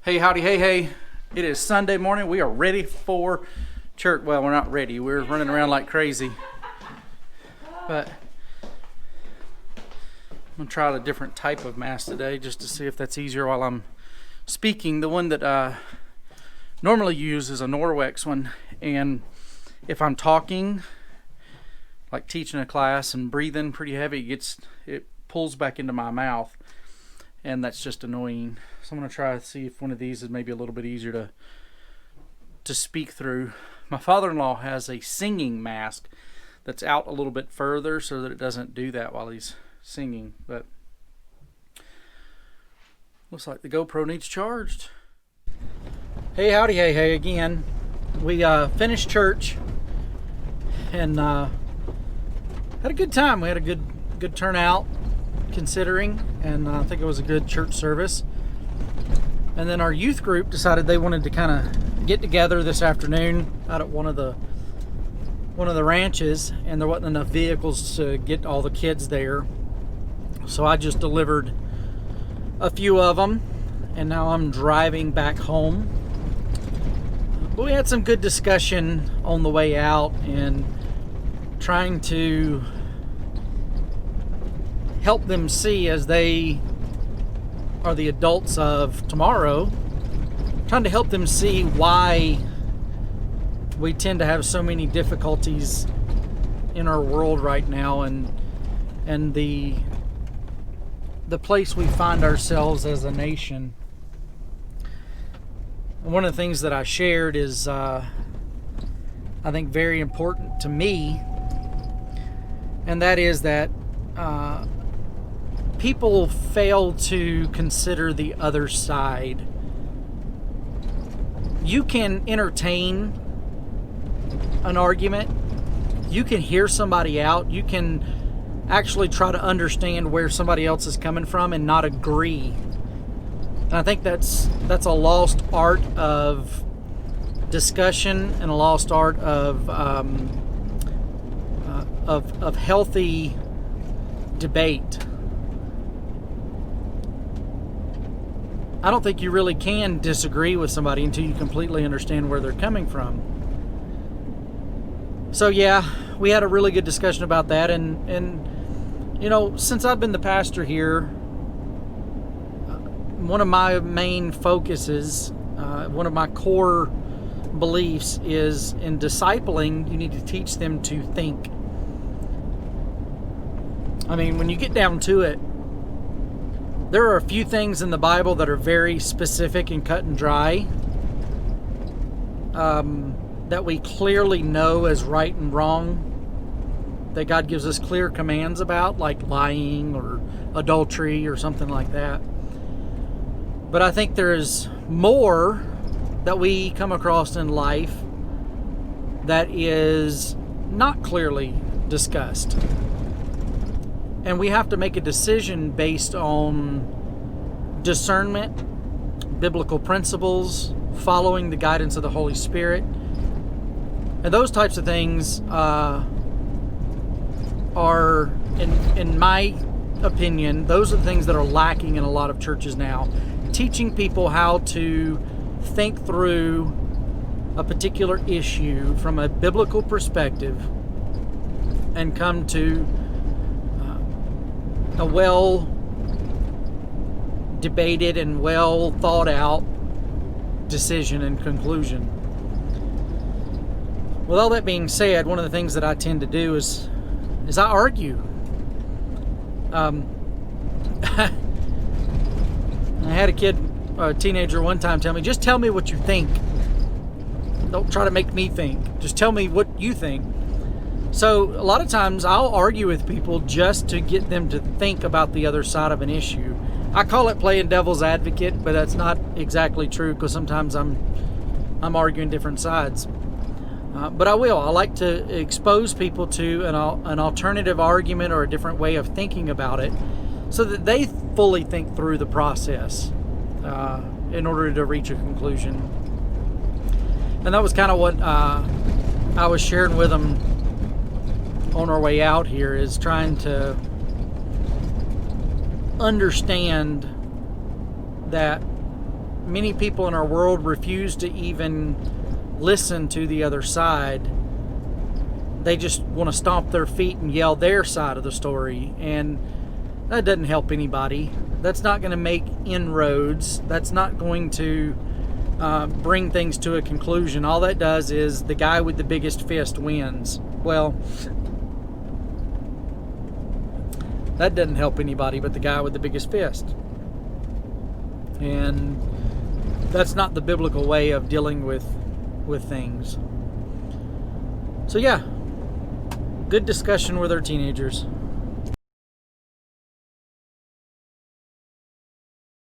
Hey, howdy, hey. It is Sunday morning. We are ready for church. Well, we're not ready. We're running around like crazy. But I'm going to try a different type of mask today just to see if that's easier while I'm speaking. The one that I normally use is a Norwex one. And if I'm talking, like teaching a class and breathing pretty heavy, it pulls back into my mouth. And that's just annoying. So I'm going to try to see if one of these is maybe a little bit easier to speak through. My father-in-law has a singing mask that's out a little bit further so that it doesn't do that while he's singing. But looks like the GoPro needs charged. Hey, howdy, hey again. We finished church and had a good time. We had a good turnout, considering, and I think it was a good church service. And then our youth group decided they wanted to kind of get together this afternoon out at one of the ranches, and there wasn't enough vehicles to get all the kids there, so I just delivered a few of them, and now I'm driving back home. But we had some good discussion on the way out and trying to help them see, as they are the adults of tomorrow, trying to help them see why we tend to have so many difficulties in our world right now, and the place we find ourselves as a nation. One of the things that I shared is I think very important to me, and that is that people fail to consider the other side. You can entertain an argument. You can hear somebody out. You can actually try to understand where somebody else is coming from and not agree. And I think that's a lost art of discussion and a lost art of healthy debate. I don't think you really can disagree with somebody until you completely understand where they're coming from. So yeah, we had a really good discussion about that, and you know, since I've been the pastor here, one of my main focuses, one of my core beliefs is in discipling, you need to teach them to think. I mean, when you get down to it, there are a few things in the Bible that are very specific and cut and dry, that we clearly know as right and wrong, that God gives us clear commands about, like lying or adultery or something like that. But I think there's more that we come across in life that is not clearly discussed. And we have to make a decision based on discernment, biblical principles, following the guidance of the Holy Spirit. And those types of things are, in my opinion, those are the things that are lacking in a lot of churches now. Teaching people how to think through a particular issue from a biblical perspective and come to a well debated and well thought out decision and conclusion. With all that being said, one of the things that I tend to do is I argue. I had a teenager one time tell me, just tell me what you think. Don't try to make me think. Just tell me what you think. So a lot of times I'll argue with people just to get them to think about the other side of an issue. I call it playing devil's advocate, but that's not exactly true, because sometimes I'm arguing different sides. But I like to expose people to an alternative argument or a different way of thinking about it, so that they fully think through the process in order to reach a conclusion. And that was kind of what I was sharing with them on our way out here, is trying to understand that many people in our world refuse to even listen to the other side. They just want to stomp their feet and yell their side of the story, and that doesn't help anybody. That's not going to make inroads. That's not going to bring things to a conclusion. All that does is the guy with the biggest fist wins. Well, that doesn't help anybody but the guy with the biggest fist. And that's not the biblical way of dealing with things. So yeah, good discussion with our teenagers.